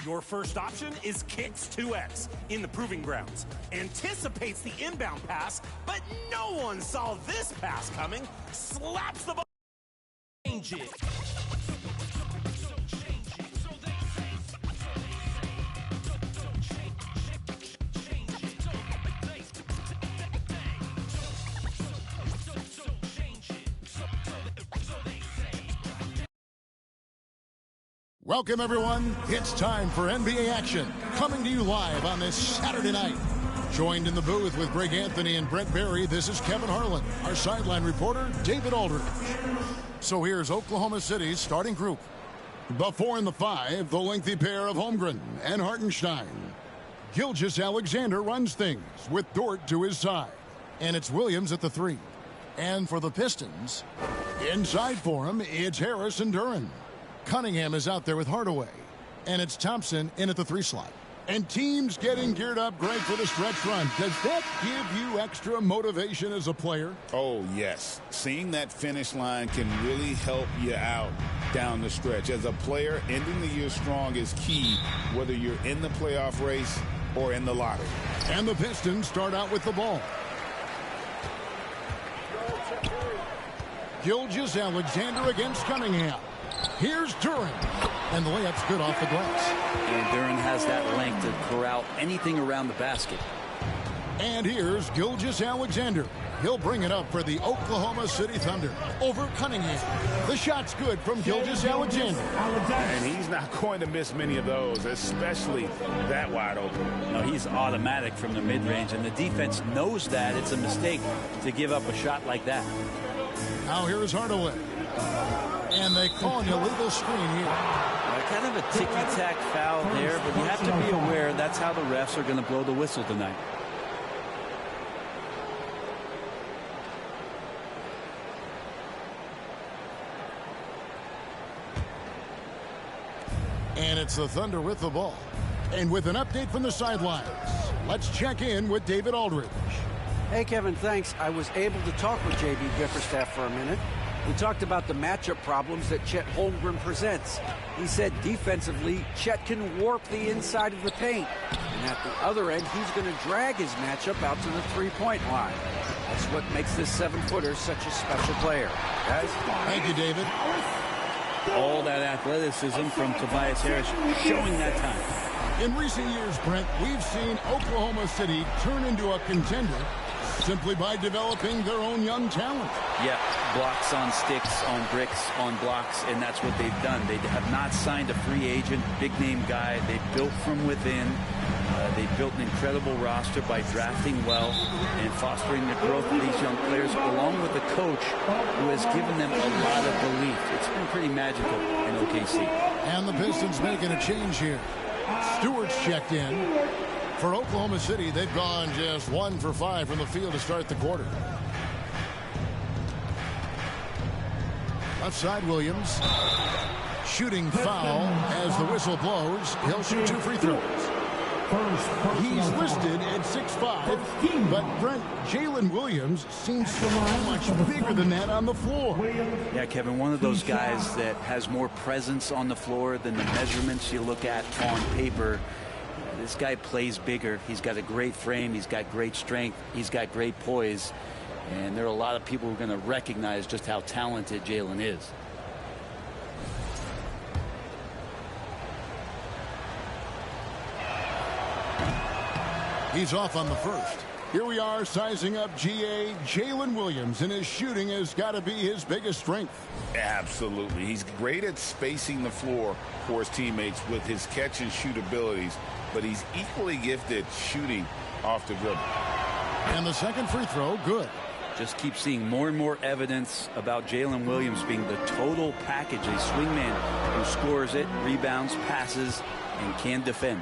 Your first option is Kicks 2X in the Proving Grounds. Anticipates the inbound pass, but no one saw this pass coming. Slaps the ball. Change it. Welcome, everyone. It's time for NBA action, coming to you live on this Saturday night. Joined in the booth with Greg Anthony and Brent Barry, this is Kevin Harlan. Our sideline reporter, David Aldridge. So here's Oklahoma City's starting group. The 4 and the 5, the lengthy pair of Holmgren and Hartenstein. Gilgeous-Alexander runs things with Dort to his side. And it's Williams at the 3. And for the Pistons, inside for him, it's Harris and Duren. Cunningham is out there with Hardaway. And it's Thompson in at the 3 slot. And teams getting geared up, Greg, for the stretch run. Does that give you extra motivation as a player? Oh, yes. Seeing that finish line can really help you out down the stretch. As a player, ending the year strong is key, whether you're in the playoff race or in the lottery. And the Pistons start out with the ball. Gilgeous-Alexander against Cunningham. Here's Duren. And the layup's good off the glass. And Duren has that length to corral anything around the basket. And here's Gilgeous-Alexander. He'll bring it up for the Oklahoma City Thunder over Cunningham. The shot's good from Gilgeous-Alexander. And he's not going to miss many of those, especially that wide open. No, he's automatic from the mid-range, and the defense knows that it's a mistake to give up a shot like that. Now here's Hardaway. And they call an illegal screen here. Kind of a ticky-tack foul there, but you have to be aware that's how the refs are going to blow the whistle tonight. And it's the Thunder with the ball. And with an update from the sidelines, let's check in with David Aldridge. Hey, Kevin, thanks. I was able to talk with J.B. Bickerstaff for a minute. We talked about the matchup problems that Chet Holmgren presents. He said defensively, Chet can warp the inside of the paint. And at the other end, he's going to drag his matchup out to the three-point line. That's what makes this 7-footer such a special player. Guys? Thank you, David. All that athleticism from Tobias Harris showing that time. In recent years, Brent, we've seen Oklahoma City turn into a contender simply by developing their own young talent. Yeah, blocks on sticks, on bricks, on blocks, and that's what they've done. They have not signed a free agent, big-name guy. They built from within. They built an incredible roster by drafting well and fostering the growth of these young players, along with a coach who has given them a lot of belief. It's been pretty magical in OKC. And the Pistons making a change here. Stewart's checked in. For Oklahoma City, they've gone just 1 for 5 from the field to start the quarter. Left side, Williams. Shooting foul as the whistle blows. He'll shoot 2 free throws. He's listed at 6'5", but Brent, Jalen Williams seems so much bigger than that on the floor. Yeah, Kevin, one of those guys that has more presence on the floor than the measurements you look at on paper. This guy plays bigger. He's got a great frame. He's got great strength. He's got great poise. And there are a lot of people who are going to recognize just how talented Jalen is. He's off on the first. Here we are sizing up GA. Jalen Williams, and his shooting has got to be his biggest strength. Absolutely. He's great at spacing the floor for his teammates with his catch and shoot abilities, but he's equally gifted shooting off the dribble. And the second free throw, good. Just keep seeing more and more evidence about Jalen Williams being the total package, a swingman who scores it, rebounds, passes, and can defend.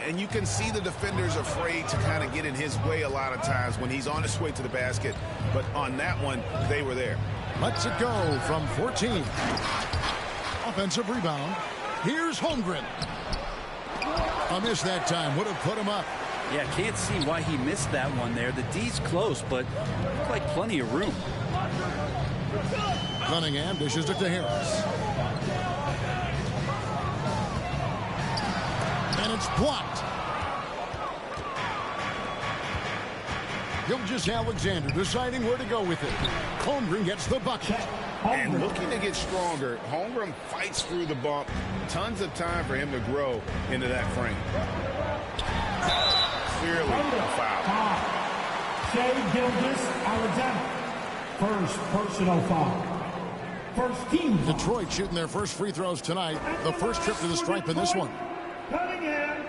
And you can see the defenders afraid to kind of get in his way a lot of times when he's on his way to the basket. But on that one, they were there. Lets it go from 14. Offensive rebound. Here's Holmgren. A miss that time. Would have put him up. Yeah, can't see why he missed that one there. The D's close, but looked like plenty of room. Cunningham dishes it to Harris. And it's blocked. Gilgeous-Alexander deciding where to go with it. Holmgren gets the bucket. And looking to get stronger, Holmgren fights through the bump. Tons of time for him to grow into that frame. Clearly a foul. Shai Gilgeous-Alexander. First personal foul. First team. Detroit shooting their first free throws tonight. The first trip to the stripe in this one. Cunningham.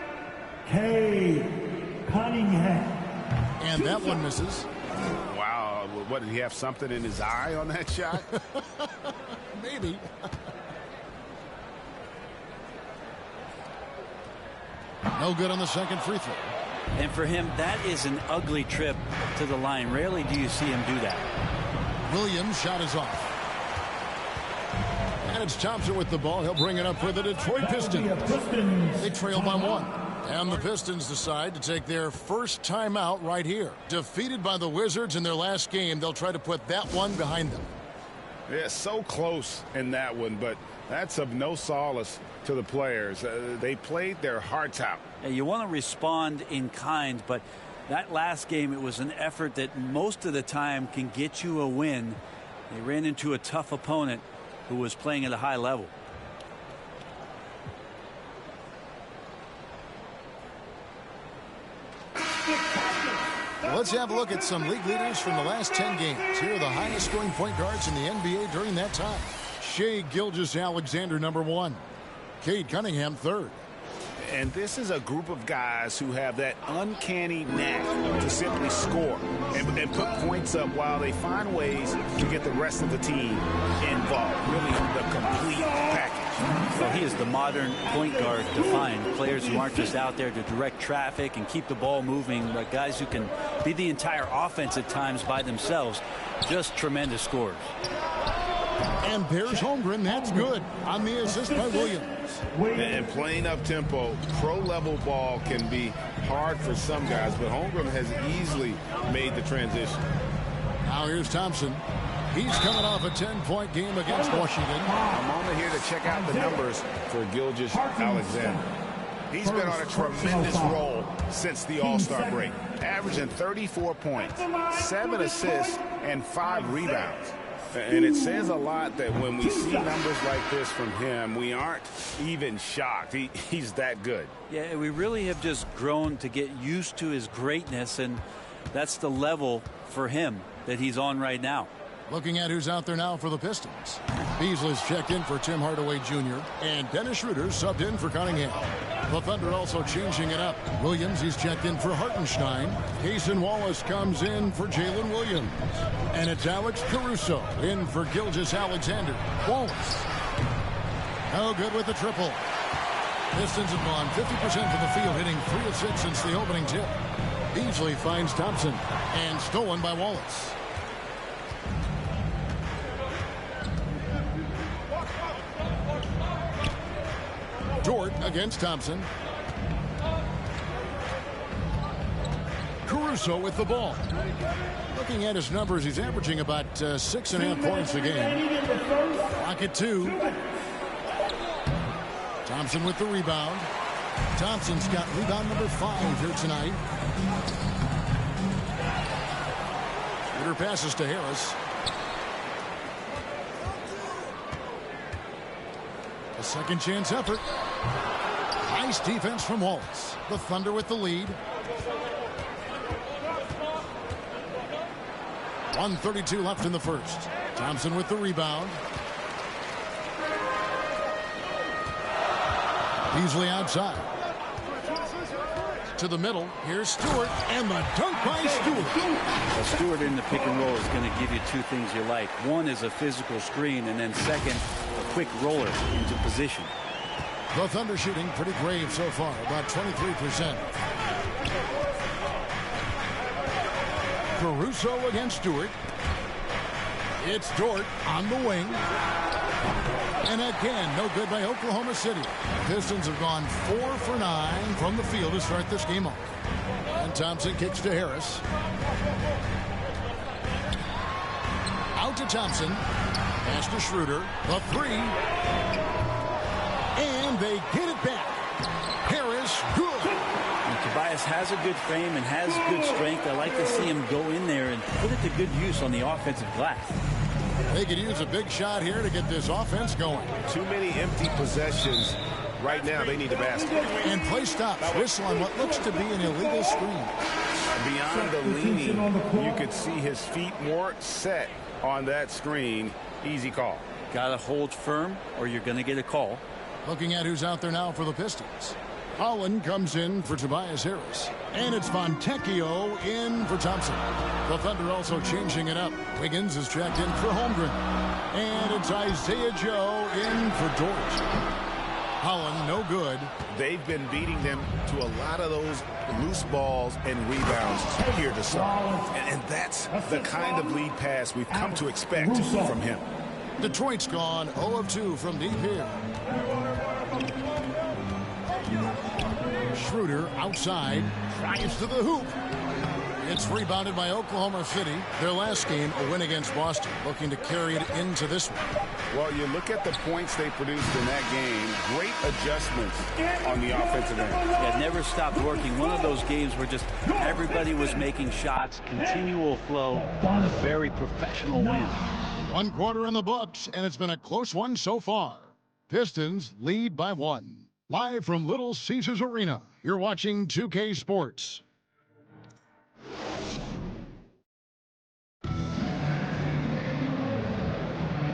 Cunningham. And that one misses. Wow. What, did he have something in his eye on that shot? Maybe. No good on the second free throw. And for him, that is an ugly trip to the line. Rarely do you see him do that. Williams' shot is off. And it's Thompson with the ball. He'll bring it up for the Detroit Pistons. They trail by 1. And the Pistons decide to take their first timeout right here. Defeated by the Wizards in their last game, they'll try to put that one behind them. Yeah, so close in that one, but that's of no solace to the players. They played their hearts out. Yeah, you want to respond in kind, but that last game, it was an effort that most of the time can get you a win. They ran into a tough opponent who was playing at a high level. Let's have a look at some league leaders from the last 10 games. Here are the highest scoring point guards in the NBA during that time. Shai Gilgeous-Alexander, number 1. Cade Cunningham, 3rd. And this is a group of guys who have that uncanny knack to simply score and put points up while they find ways to get the rest of the team involved. Really the complete package. Well, he is the modern point guard defined. Players who aren't just out there to direct traffic and keep the ball moving, but guys who can be the entire offense at times by themselves. Just tremendous scorers. And there's Holmgren. That's good on the assist by Williams. And playing up tempo, pro-level ball can be hard for some guys, but Holmgren has easily made the transition. Now here's Thompson. He's coming off a 10-point game against Washington. A moment here to check out the numbers for Gilgeous-Alexander. He's been on a tremendous roll since the All-Star break, averaging 34 points, 7 assists, and 5 rebounds. And it says a lot that when we see numbers like this from him, we aren't even shocked. He's that good. Yeah, we really have just grown to get used to his greatness, and that's the level for him that he's on right now. Looking at who's out there now for the Pistons. Beasley's checked in for Tim Hardaway Jr. And Dennis Schroeder subbed in for Cunningham. The Thunder also changing it up. Williams, he's checked in for Hartenstein. Cason Wallace comes in for Jalen Williams. And it's Alex Caruso in for Gilgeous-Alexander. Wallace. No good with the triple. Pistons have gone 50% from the field, hitting 3 of 6 since the opening tip. Beasley finds Thompson. And stolen by Wallace. Dort against Thompson. Caruso with the ball. Looking at his numbers, he's averaging about 6.5 points a game. Clock at 2. Thompson with the rebound. Thompson's got rebound number 5 here tonight. Schroeder passes to Harris. A second chance effort. Nice defense from Wallace. The Thunder with the lead. 1:32 left in the first. Thompson with the rebound. Beasley outside. To the middle. Here's Stewart. And the dunk by Stewart. Well, Stewart in the pick and roll is going to give you 2 things you like. One is a physical screen, and then second, a quick roller into position. The Thunder shooting pretty brave so far, about 23%. Caruso against Stewart. It's Dort on the wing. And again, no good by Oklahoma City. Pistons have gone 4 for 9 from the field to start this game off. And Thompson kicks to Harris. Out to Thompson. Pass to Schroeder. The three. And they get it back. Harris, good. And Tobias has a good frame and has good strength. I like to see him go in there and put it to good use on the offensive glass. They could use a big shot here to get this offense going. Too many empty possessions. Right now, they need a basket. And play stops. Whistle on what looks to be an illegal screen. Beyond the leaning, you could see his feet more set on that screen. Easy call. Got to hold firm or you're going to get a call. Looking at who's out there now for the Pistons. Holland comes in for Tobias Harris. And it's Fontecchio in for Thompson. The Thunder also changing it up. Wiggins is checked in for Holmgren. And it's Isaiah Joe in for Dort. Holland, no good. They've been beating them to a lot of those loose balls and rebounds here to start. And that's the kind of lead pass we've come to expect from him. Detroit's gone 0 of 2 from deep here. Schroeder outside, drives to the hoop. It's rebounded by Oklahoma City. Their last game, a win against Boston, looking to carry it into this one. Well, you look at the points they produced in that game. Great adjustments on the offensive end. Yeah, never stopped working. One of those games where just everybody was making shots, continual flow, a very professional win. 1 quarter in the books, and it's been a close one so far. Pistons lead by 1. Live from Little Caesars Arena, you're watching 2K Sports.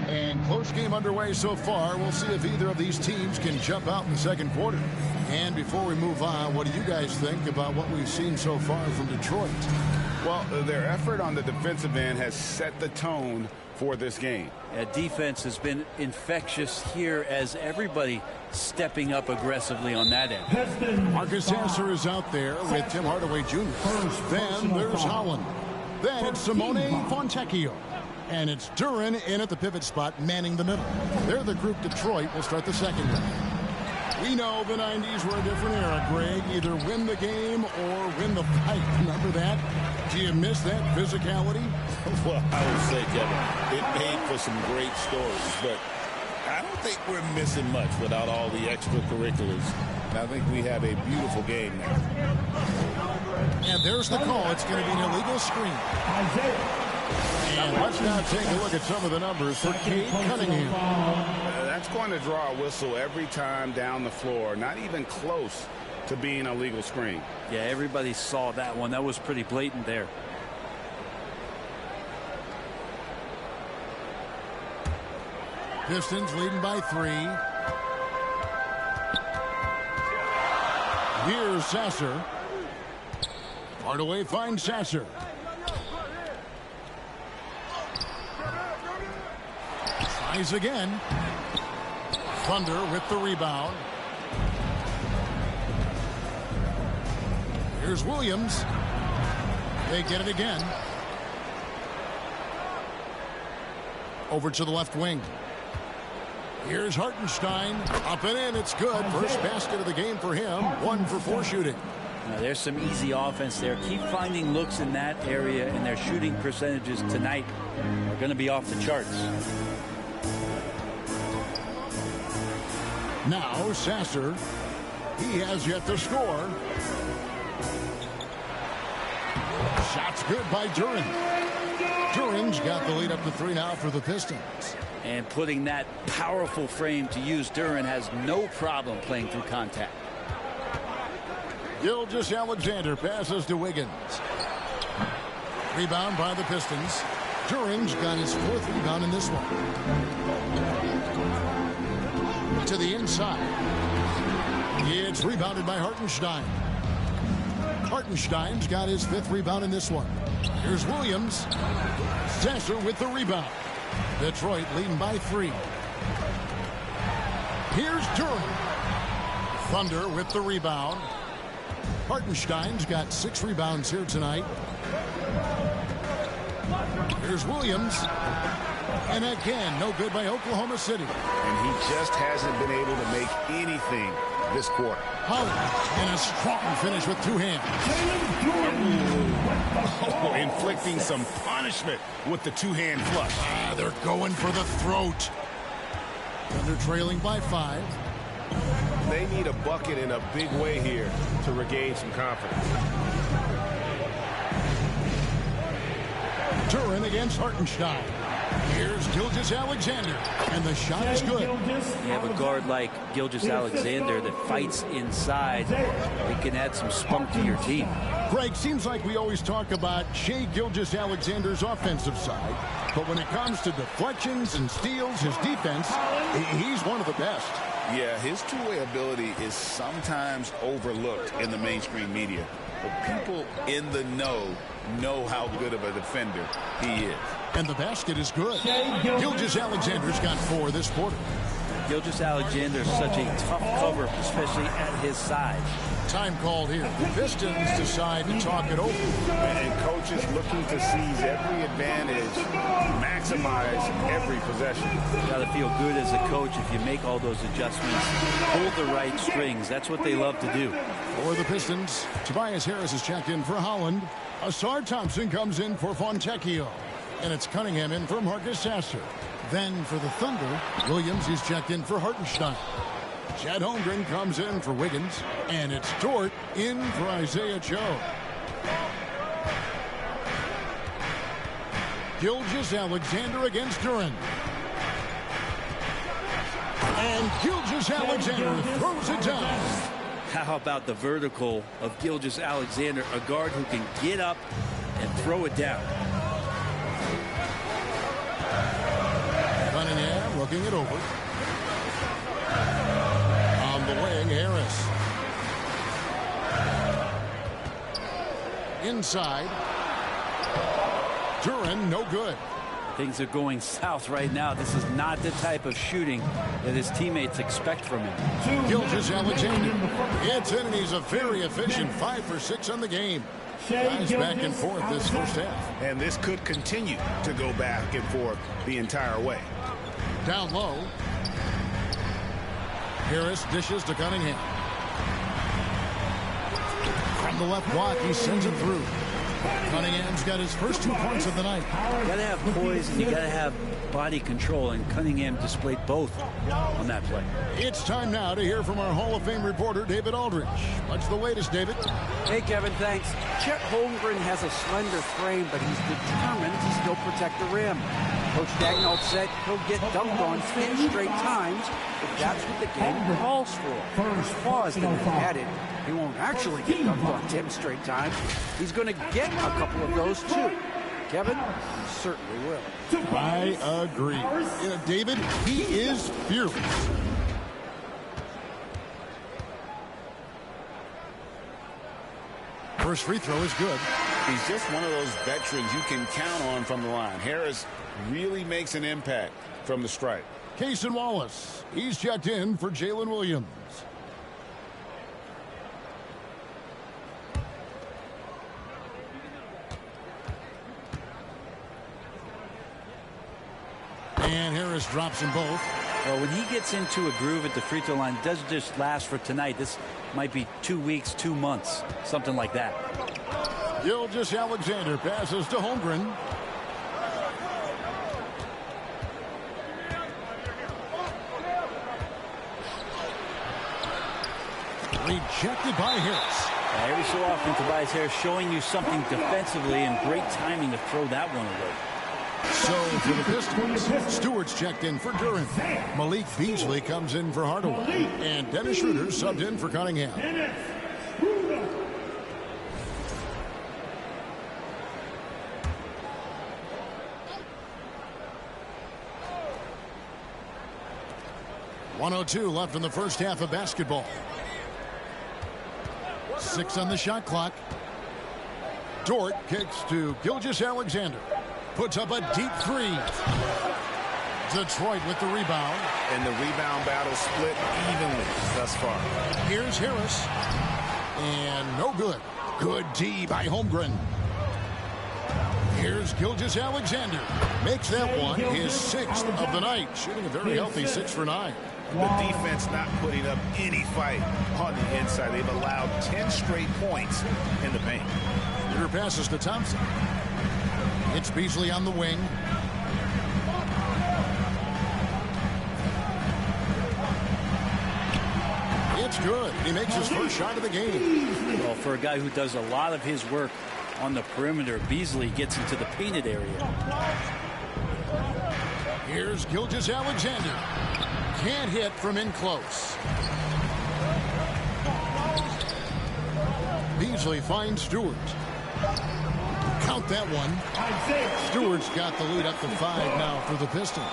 And close game underway so far. We'll see if either of these teams can jump out in the second quarter. And before we move on, what do you guys think about what we've seen so far from Detroit? Well, their effort on the defensive end has set the tone for this game. Defense has been infectious here as everybody stepping up aggressively on that end. Marcus Sasser is out there with Tim Hardaway Jr. Then there's Holland. Then it's Simone Fontecchio. And it's Duren in at the pivot spot, manning the middle. They're the group Detroit will start the second round. We know the 90s were a different era, Greg. Either win the game or win the fight. Remember that? Do you miss that physicality? Well, I would say, Kevin, it made for some great stories, but I don't think we're missing much without all the extracurriculars. And I think we have a beautiful game now. And there's the call. It's going to be an illegal screen. And let's now take a look at some of the numbers for Cade Cunningham. That's going to draw a whistle every time down the floor. Not even close to being a legal screen. Yeah, everybody saw that one. That was pretty blatant there. Pistons leading by 3. Here's Sasser. Hardaway finds Sasser. Tries again. Thunder with the rebound. Here's Williams. They get it again. Over to the left wing. Here's Hartenstein. Up and in. It's good. First basket of the game for him. 1 for 4 shooting. Now, there's some easy offense there. Keep finding looks in that area, and their shooting percentages tonight are going to be off the charts. Now Sasser. He has yet to score. Shot's good by Duren. Duren's got the lead up to 3 now for the Pistons. And putting that powerful frame to use, Duren has no problem playing through contact. Gilgeous-Alexander passes to Wiggins. Rebound by the Pistons. Duren's got his 4th rebound in this one. To the inside. It's rebounded by Hartenstein. Hartenstein's got his 5th rebound in this one. Here's Williams. Sasser with the rebound. Detroit leading by 3. Here's Duren. Thunder with the rebound. Hartenstein's got 6 rebounds here tonight. Here's Williams. And again, no good by Oklahoma City. And he just hasn't been able to make anything this quarter. Holland in a strong finish with two hands. Oh, inflicting some punishment with the two-hand flush. They're going for the throat. Thunder trailing by 5. They need a bucket in a big way here to regain some confidence. Duren against Hartenstein. Here's Gilgeous-Alexander, and the shot is good. You have a guard like Gilgeous-Alexander that fights inside. He can add some spunk to your team. Greg, seems like we always talk about Shai Gilgeous-Alexander's offensive side, but when it comes to deflections and steals, his defense, he's one of the best. Yeah, his two-way ability is sometimes overlooked in the mainstream media, but people in the know how good of a defender he is. And the basket is good. Gilgeous-Alexander's got 4 this quarter. Gilgeous-Alexander is such a tough cover, especially at his size. Time called here. The Pistons decide to talk it over. And coaches looking to seize every advantage, maximize every possession. You got to feel good as a coach if you make all those adjustments. Hold the right strings. That's what they love to do. For the Pistons, Tobias Harris is checked in for Holland. Asar Thompson comes in for Fontecchio. And it's Cunningham in for Marcus Sasser. Then for the Thunder, Williams is checked in for Hartenstein. Chad Holmgren comes in for Wiggins. And it's Dort in for Isaiah Joe. Gilgeous-Alexander against Duren. And Gilgeous-Alexander throws it down. How about the vertical of Gilgeous-Alexander, a guard who can get up and throw it down. Cunningham looking it over. On the wing, Harris. Inside. Duren, no good. Things are going south right now. This is not the type of shooting that his teammates expect from him. Gilgeous-Alexander. It's in, and he's a very efficient 5 for 6 on the game. Guys back and forth this first half. And this could continue to go back and forth the entire way. Down low. Harris dishes to Cunningham. From the left block, he sends it through. Cunningham's got his first 2 points of the night. You got to have poise and you got to have body control, and Cunningham displayed both on that play. It's time now to hear from our Hall of Fame reporter, David Aldridge. What's the latest, David? Hey, Kevin, thanks. Chet Holmgren has a slender frame, but he's determined to still protect the rim. Coach Dagnall said he'll get dunked on 10 straight times if that's what the game calls for. Paused and then added, he won't actually get dunked on 10 straight times. He's going to get a couple of those, too. Kevin, he certainly will. I agree. David, he is fearless. First free throw is good. He's just one of those veterans you can count on from the line. Harris really makes an impact from the stripe. Cason Wallace, he's checked in for Jalen Williams. And Harris drops them both. Well, when he gets into a groove at the free throw line, it doesn't just last for tonight. This might be 2 weeks, 2 months, something like that. Gilgeous-Alexander passes to Holmgren. Rejected by Harris. Every so often, Tobias Harris showing you something defensively, and great timing to throw that one away. So for the Pistons, Stewart's checked in for Duren. Malik Beasley comes in for Hardaway. And Dennis Schroeder subbed in for Cunningham. .102 left in the first half of basketball. 6 on the shot clock. Dort kicks to Gilgeous-Alexander. Puts up a deep 3. Detroit with the rebound. And the rebound battle split evenly thus far. Here's Harris. And no good. Good D by Holmgren. Here's Here's Gilgeous-Alexander. Makes that one his 6th of the night, shooting a very healthy 6 for 9. The defense not putting up any fight on the inside. They've allowed 10 straight points in the paint. Your passes to Thompson. It's Beasley on the wing. It's good. He makes his first shot of the game. Well, for a guy who does a lot of his work on the perimeter, Beasley gets into the painted area. Here's Gilgeous-Alexander. Can't hit from in close. Beasley finds Stewart. Count that one. Stewart's got the lead up to 5 now for the Pistons.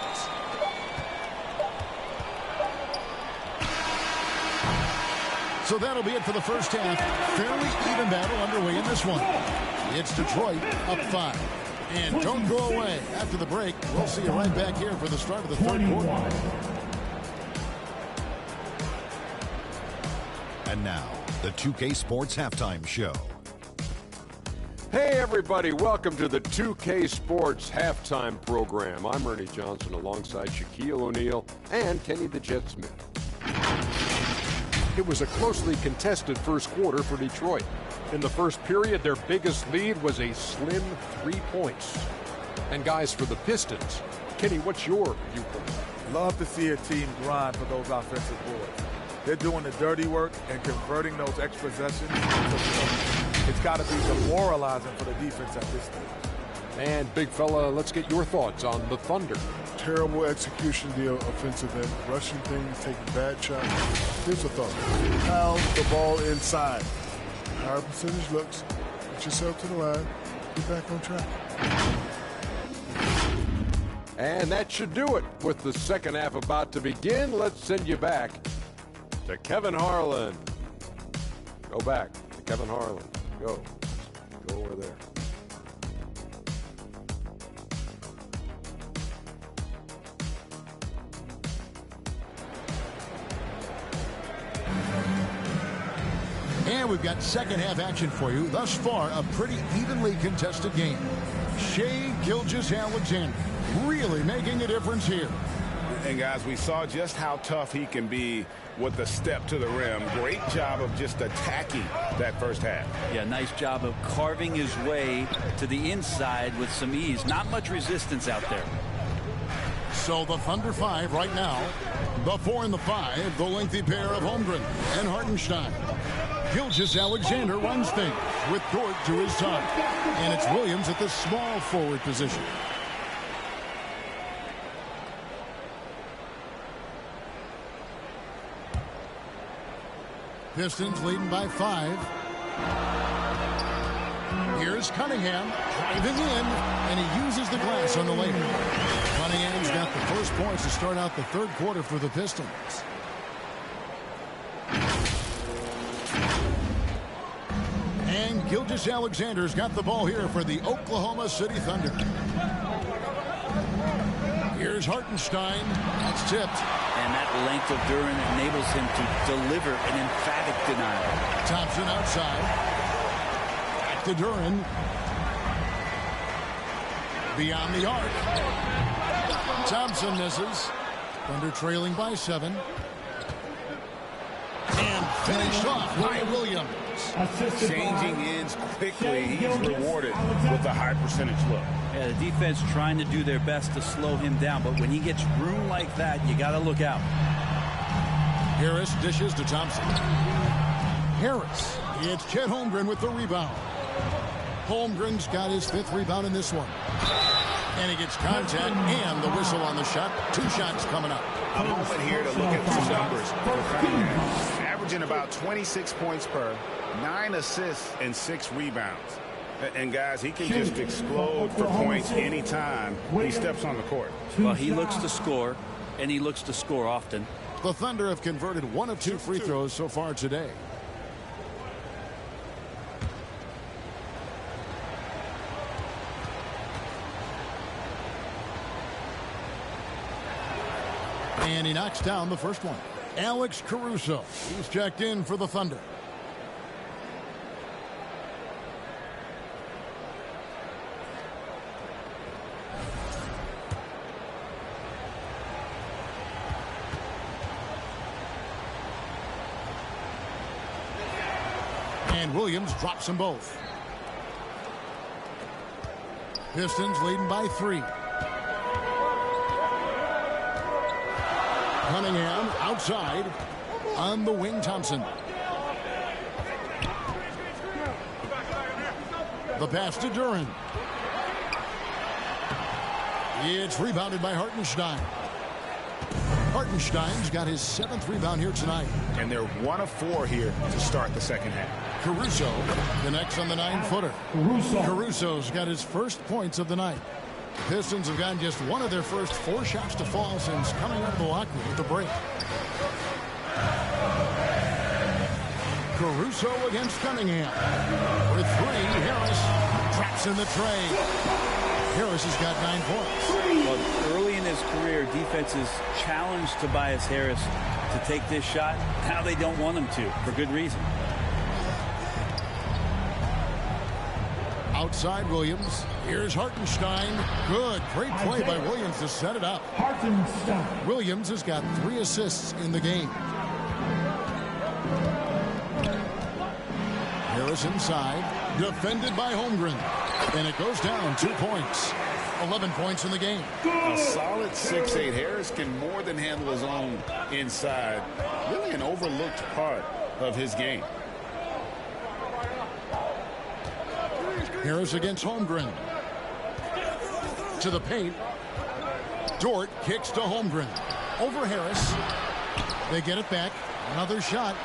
So that'll be it for the first half. Fairly even battle underway in this one. It's Detroit up 5. And don't go away. After the break, we'll see you right back here for the start of the third quarter. And now, the 2K Sports Halftime Show. Hey everybody, welcome to the 2K Sports Halftime Program. I'm Ernie Johnson alongside Shaquille O'Neal and Kenny the Jet Smith. It was a closely contested first quarter for Detroit. In the first period, their biggest lead was a slim 3 points. And guys, for the Pistons, Kenny, what's your viewpoint? Love to see a team grind for those offensive boards. They're doing the dirty work and converting those extra possessions. It's got to be demoralizing for the defense at this stage. And big fella, let's get your thoughts on the Thunder. Terrible execution of the offensive end, rushing things, taking bad shots. Here's a thought. Pound the ball inside. Higher percentage looks. Get yourself to the line. Get back on track. And that should do it. With the second half about to begin, let's send you back to Kevin Harlan. Go back to Kevin Harlan. Go over there. And we've got second half action for you. Thus far, a pretty evenly contested game. Shai Gilgeous-Alexander really making a difference here. And guys, we saw just how tough he can be with the step to the rim. Great job of just attacking that first half. Yeah, nice job of carving his way to the inside with some ease. Not much resistance out there. So the Thunder 5 right now. The 4 and the 5, the lengthy pair of Holmgren and Hartenstein. Gilgeous-Alexander runs things with Dort to his side. And it's Williams at the small forward position. Pistons leading by 5. Here's Cunningham driving in, and he uses the glass on the layup. Cunningham's got the first points to start out the third quarter for the Pistons. And Gilgeous-Alexander's got the ball here for the Oklahoma City Thunder. Here's Hartenstein. That's tipped. And that length of Duren enables him to deliver an emphatic denial. Thompson outside. Back to Duren. Beyond the arc. Thompson misses. Thunder trailing by 7. And finished off by Williams. Changing ends quickly. He's rewarded with a high percentage look. Yeah, the defense trying to do their best to slow him down, but when he gets room like that, you got to look out. Harris dishes to Thompson. Harris. It's Chet Holmgren with the rebound. Holmgren's got his 5th rebound in this one. And he gets contact and the whistle on the shot. 2 shots coming up. A moment here to look at the numbers for Cunningham. Averaging about 26 points per, 9 assists, and 6 rebounds. And guys, he can just explode for points anytime he steps on the court. Well, he looks to score, and he looks to score often. The Thunder have converted 1 of 2 free throws so far today. And he knocks down the first one. Alex Caruso. He's checked in for the Thunder. And Williams drops them both. Pistons leading by 3. Cunningham outside on the wing. Thompson. The pass to Duran. It's rebounded by Hartenstein. Hartenstein's got his 7th rebound here tonight. And they're 1 of 4 here to start the second half. Caruso connects on the 9-footer. Caruso's got his first points of the night. The Pistons have gotten just one of their first 4 shots to fall since coming out of the locker room at the break. Caruso against Cunningham. With 3, Harris traps in the tray. Harris has got 9 points. Well, early in his career, defenses challenged Tobias Harris to take this shot. Now they don't want him to, for good reason. Outside Williams. Here's Hartenstein. Good. Great play by Williams to set it up. Hartenstein. Williams has got 3 assists in the game. Harris inside. Defended by Holmgren. And it goes down 2 points. 11 points in the game. A solid 6'8". Harris can more than handle his own inside. Really an overlooked part of his game. Harris against Holmgren. To the paint. Dort kicks to Holmgren. Over Harris. They get it back. Another shot.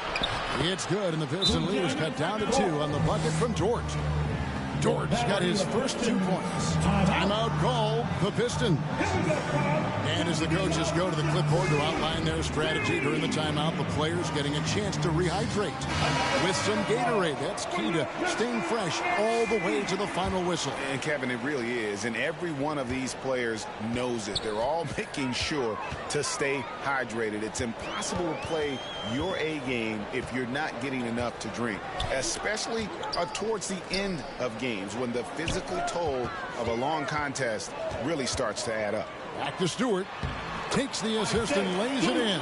It's good, and the Piston leaders cut down to 2 on the bucket from Dort. Dort's got his first 2 points. Timeout call, the Pistons. And as the coaches go to the clipboard to outline their strategy during the timeout, the players getting a chance to rehydrate with some Gatorade. That's key to staying fresh all the way to the final whistle. And Kevin, it really is. And every one of these players knows it. They're all making sure to stay hydrated. It's impossible to play your A game if you're not getting enough to drink, especially towards the end of games when the physical toll of a long contest really starts to add up. Back to Stewart. Takes the assist and lays it in.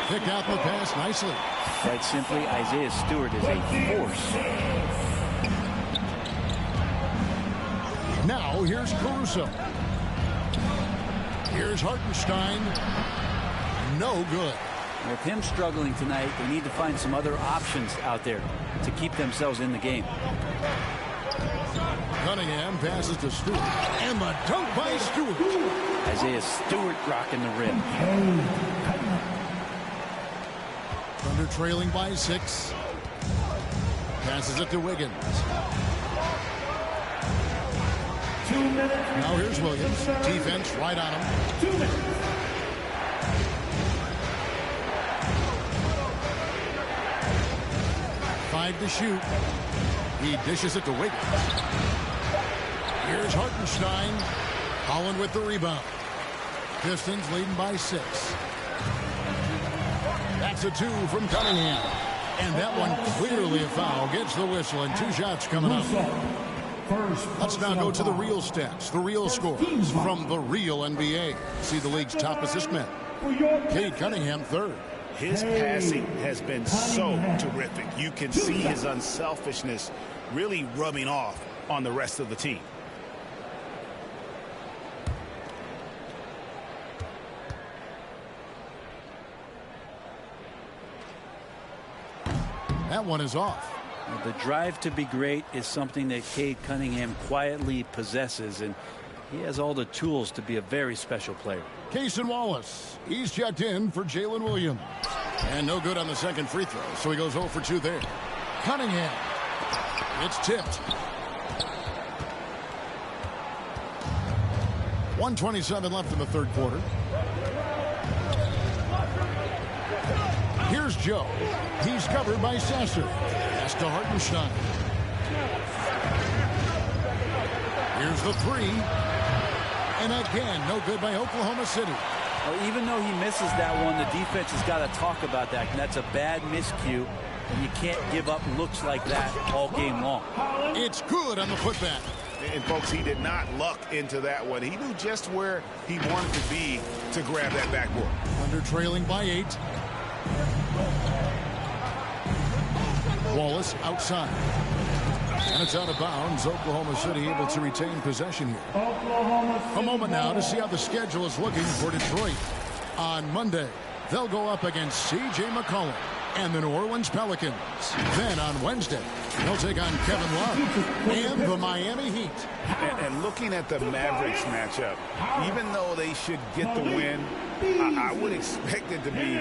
Pick out the pass nicely. Quite simply, Isaiah Stewart is a force. Now here's Caruso. Here's Hartenstein. No good. With him struggling tonight, they need to find some other options out there to keep themselves in the game. Cunningham passes to Stewart. And the dunk by Stewart. Isaiah Stewart rocking the rim. Thunder trailing by 6. Passes it to Wiggins. 2 minutes. Now here's Williams. Defense right on him. 2 minutes. Five to shoot. He dishes it to Wiggins. Here's Hartenstein. Holland with the rebound. Pistons leading by 6. That's a 2 from Cunningham. And that one clearly a foul. Gets the whistle and 2 shots coming up. Let's now go to the real stats, the real scores from the real NBA. See the league's top assist man. Cade Cunningham, 3rd. His passing has been so terrific. You can see his unselfishness really rubbing off on the rest of the team. That one is off. Well, the drive to be great is something that Cade Cunningham quietly possesses, and he has all the tools to be a very special player. Cason Wallace, he's checked in for Jalen Williams. And no good on the second free throw, so he goes 0 for 2 there. Cunningham. It's tipped. 1:27 left in the 3rd quarter. Here's Joe. He's covered by Sasser. Pass to Hartenstein. Here's the 3. And again, no good by Oklahoma City. Well, even though he misses that one, the defense has got to talk about that. And that's a bad miscue. And you can't give up looks like that all game long. It's good on the putback. And, folks, he did not luck into that one. He knew just where he wanted to be to grab that backboard. Under trailing by 8. Wallace outside. And it's out of bounds. Oklahoma City able to retain possession here. A moment now to see how the schedule is looking for Detroit. On Monday, they'll go up against C.J. McCollum and the New Orleans Pelicans. Then on Wednesday, they'll take on Kevin Love and the Miami Heat. And looking at the Mavericks matchup, even though they should get the win, I would expect it to be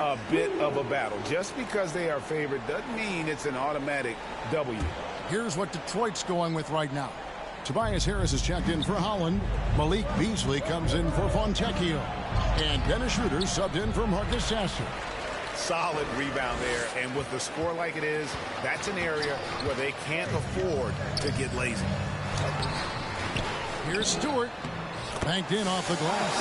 a bit of a battle. Just because they are favored doesn't mean it's an automatic W. Here's what Detroit's going with right now. Tobias Harris is checked in for Holland. Malik Beasley comes in for Fontecchio. And Dennis Schroeder subbed in for Marcus Sasser. Solid rebound there, and with the score like it is, that's an area where they can't afford to get lazy. Here's Stewart. Banked in off the glass.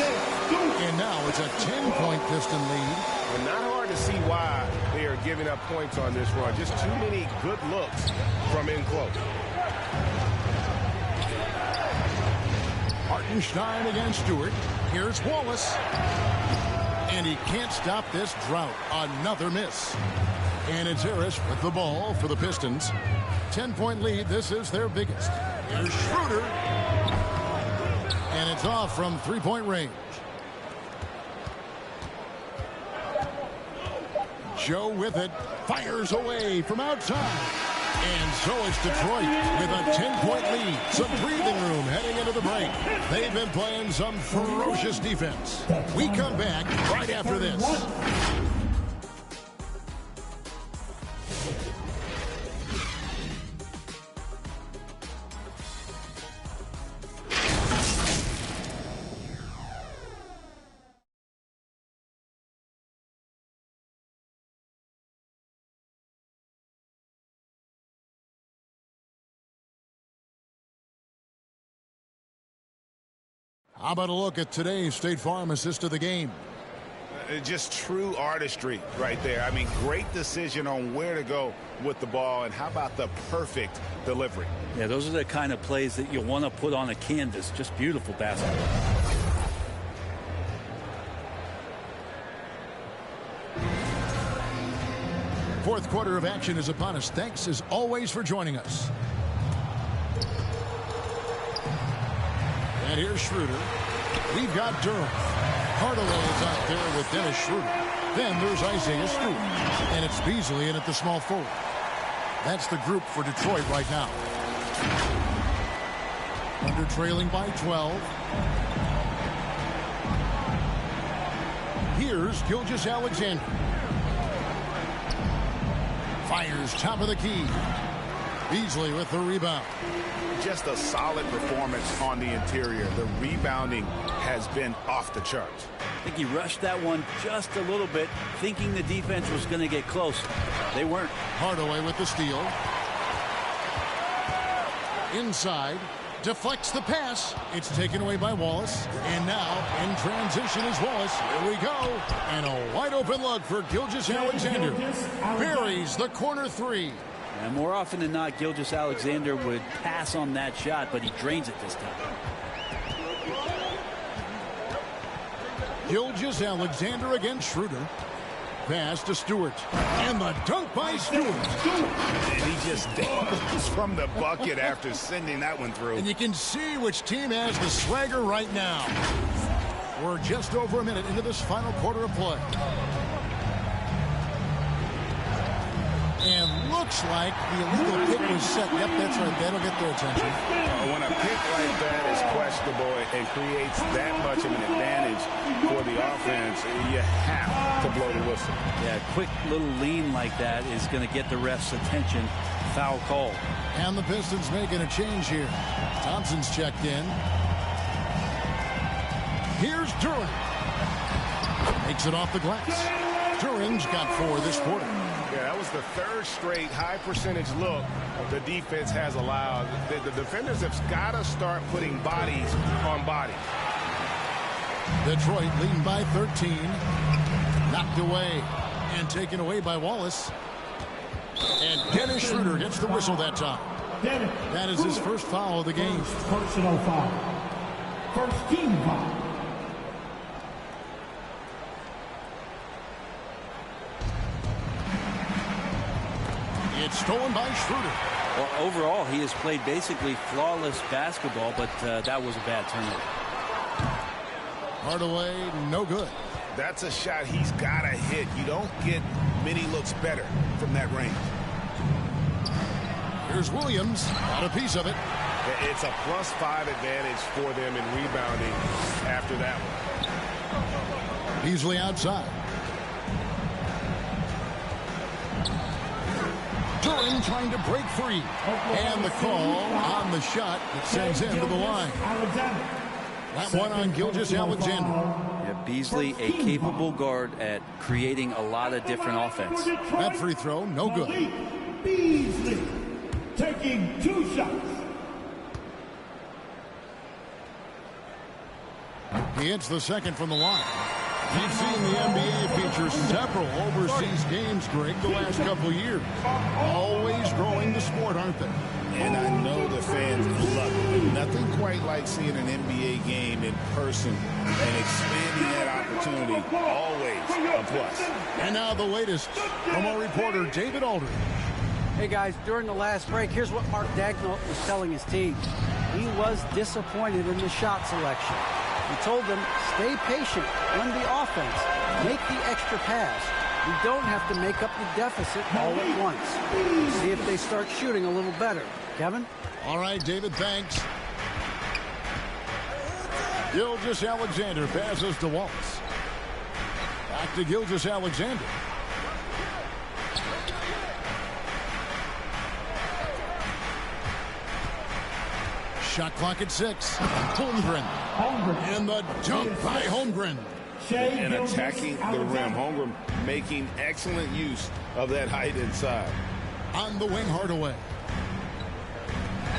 And now it's a 10-point Piston lead. And not hard to see why they are giving up points on this run. Just too many good looks from in close. Hartenstein against Stewart. Here's Wallace. And he can't stop this drought. Another miss. And it's Harris with the ball for the Pistons. 10-point lead. This is their biggest. Here's Schroeder. And it's off from three-point range. Joe with it. Fires away from outside. And so it's Detroit with a 10-point lead. Some breathing room heading into the break. They've been playing some ferocious defense. We come back right after this. How about a look at today's State Farm assist of the game? Just true artistry right there. I mean, great decision on where to go with the ball, and how about the perfect delivery? Yeah, those are the kind of plays that you want to put on a canvas. Just beautiful basketball. Fourth quarter of action is upon us. Thanks as always for joining us. And here's Schroeder. We've got Durham. Hardaway is out there with Dennis Schroeder. Then there's Isaiah Stewart. And it's Beasley in at the small forward. That's the group for Detroit right now. Under trailing by 12. Here's Gilgeous-Alexander. Fires top of the key. Beasley with the rebound. Just a solid performance on the interior. The rebounding has been off the charts. I think he rushed that one just a little bit, thinking the defense was going to get close. They weren't. Hardaway with the steal. Inside. Deflects the pass. It's taken away by Wallace. And now in transition is Wallace. Here we go. And a wide open look for Gilgeous-Alexander. Buries the corner three. And more often than not, Gilgeous-Alexander would pass on that shot, but he drains it this time. Gilgeous-Alexander against Schroeder. Pass to Stewart. And the dunk by Stewart. And he just dances from the bucket after sending that one through. And you can see which team has the swagger right now. We're just over a minute into this final quarter of play. And looks like the illegal pick was set. Yep, that's right. That'll get their attention. When a pick like that is questionable and creates that much of an advantage for the offense, you have to blow the whistle. Yeah, a quick little lean like that is going to get the ref's attention. Foul call. And the Pistons making a change here. Thompson's checked in. Here's Duran. Takes it off the glass. Duran's got 4 this quarter. Yeah, that was the third straight high percentage look the defense has allowed. The defenders have got to start putting bodies on bodies. Detroit leading by 13. Knocked away and taken away by Wallace. And Dennis Schroeder gets the whistle that time. That is his first foul of the game. Personal foul. First team foul. It's stolen by Schroeder. Well, overall, he has played basically flawless basketball, but that was a bad turnover. Hardaway, no good. That's a shot he's got to hit. You don't get many looks better from that range. Here's Williams. Got a piece of it. It's a +5 advantage for them in rebounding after that one. Beasley outside. Duran trying to break free. And the call on the shot that sends him to the line. That one on Gilgeous-Alexander. Yeah, Beasley, a capable guard at creating a lot of different offense. That free throw, no good. Beasley taking 2 shots. He hits the second from the line. You've seen the NBA feature several overseas games, Greg, the last couple years. Always growing the sport, aren't they? And I know the fans love it. Nothing quite like seeing an NBA game in person and expanding that opportunity. Always a plus. And now the latest from our reporter, David Aldridge. Hey, guys, during the last break, here's what Mark Dagnall was telling his team. He was disappointed in the shot selection. He told them, stay patient, run the offense, make the extra pass. We don't have to make up the deficit all at once. See if they start shooting a little better. Kevin? All right, David, thanks. Gilgeous-Alexander passes to Wallace. Back to Gilgeous-Alexander. Shot clock at 6. Holmgren. And the dunk by Holmgren. And attacking the rim. Holmgren making excellent use of that height inside. On the wing, Hardaway.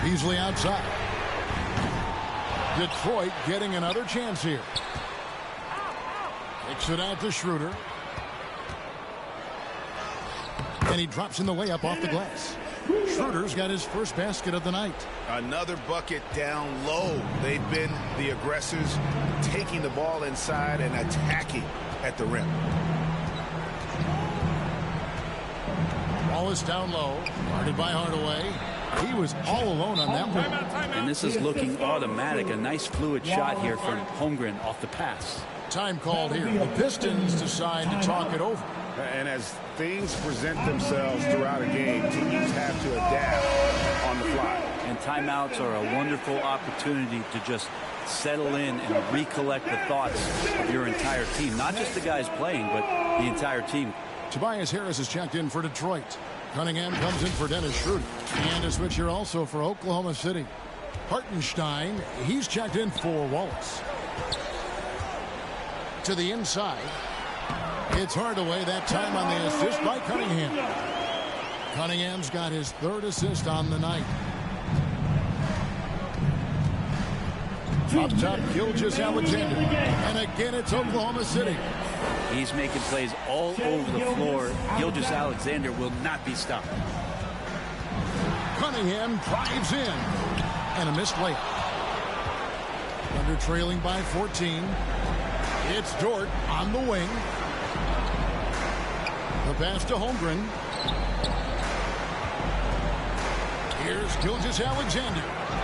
Beasley outside. Detroit getting another chance here. Kicks it out to Schroeder. And he drops in the layup off the glass. Schroeder's got his first basket of the night. Another bucket down low. They've been the aggressors, taking the ball inside and attacking at the rim. Wallace down low, guarded by Hardaway. He was all alone on that one. And this is looking automatic. A nice fluid shot here from Holmgren off the pass. Time called here. The Pistons decide to talk it over. And as things present themselves throughout a game, teams have to adapt on the fly. And timeouts are a wonderful opportunity to just settle in and recollect the thoughts of your entire team. Not just the guys playing, but the entire team. Tobias Harris is checked in for Detroit. Cunningham comes in for Dennis Schroeder. And a switch here also for Oklahoma City. Hartenstein, he's checked in for Wallace. To the inside. It's Hardaway that time on the assist by Cunningham. Cunningham's got his third assist on the night. Up top, Gilgeous-Alexander. And again, it's Oklahoma City. He's making plays all over the floor. Gilgeous-Alexander will not be stopped. Cunningham drives in. And a missed layup. Under trailing by 14. It's Dort on the wing. The pass to Holmgren. Here's Gilgeous-Alexander.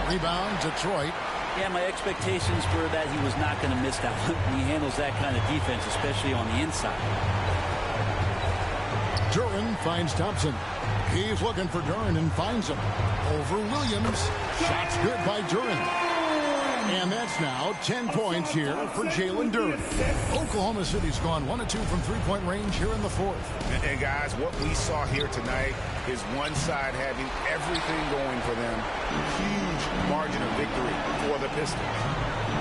Rebound, Detroit. Yeah, my expectations were that he was not going to miss that one. He handles that kind of defense, especially on the inside. Duran finds Thompson. He's looking for Duran and finds him. Over Williams. Shots good by Duran. And that's now 10 points here for Jalen Duran. Oklahoma City's gone 1 of 2 from three-point range here in the fourth. And guys, what we saw here tonight is one side having everything going for them. Huge margin of victory for the Pistons.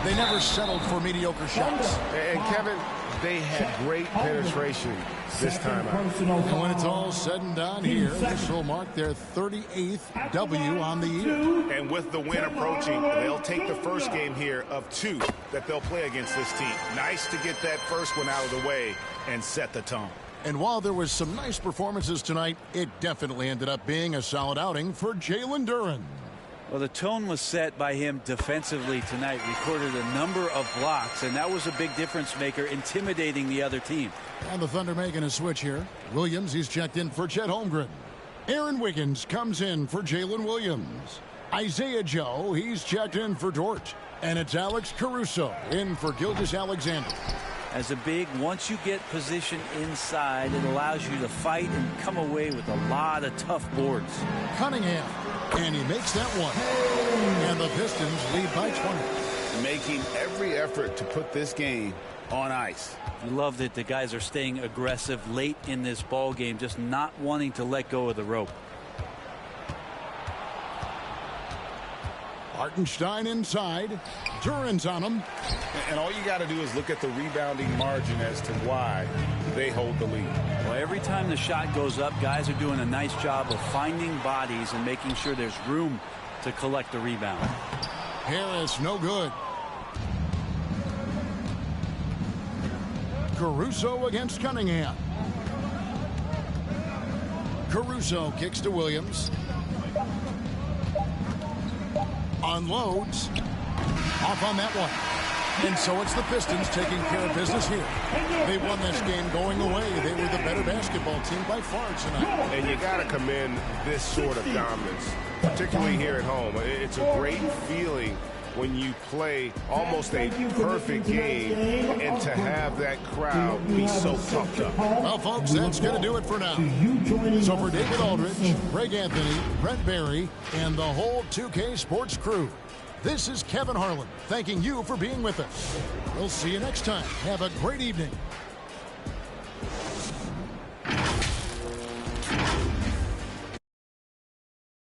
They never settled for mediocre shots. And Kevin, they had great penetration this time out. And when it's all said and done here, this will mark their 38th W on the year. And with the win approaching, they'll take the first game here of 2 that they'll play against this team. Nice to get that first one out of the way and set the tone. And while there was some nice performances tonight, it definitely ended up being a solid outing for Jalen Duran. Well, the tone was set by him defensively tonight. Recorded a number of blocks, and that was a big difference maker, intimidating the other team. And the Thunder making a switch here. Williams, he's checked in for Chet Holmgren. Aaron Wiggins comes in for Jalen Williams. Isaiah Joe, he's checked in for Dort. And it's Alex Caruso in for Gilgeous-Alexander. As a big, once you get position inside, it allows you to fight and come away with a lot of tough boards. Cunningham, and he makes that one. And the Pistons lead by 20. Making every effort to put this game on ice. You love that the guys are staying aggressive late in this ball game, just not wanting to let go of the rope. Hartenstein inside. Duran's on him. And all you got to do is look at the rebounding margin as to why they hold the lead. Well, every time the shot goes up, guys are doing a nice job of finding bodies and making sure there's room to collect the rebound. Harris, no good. Caruso against Cunningham. Caruso kicks to Williams. Unloads. Off on that one. And so it's the Pistons taking care of business here. They won this game going away. They were the better basketball team by far tonight. And you got to commend this sort of dominance, particularly here at home. It's a great feeling when you play almost a perfect game and to have that crowd be so pumped up. Well, folks, that's going to do it for now. So for David Aldridge, Greg Anthony, Brent Barry, and the whole 2K Sports crew, this is Kevin Harlan thanking you for being with us. We'll see you next time. Have a great evening.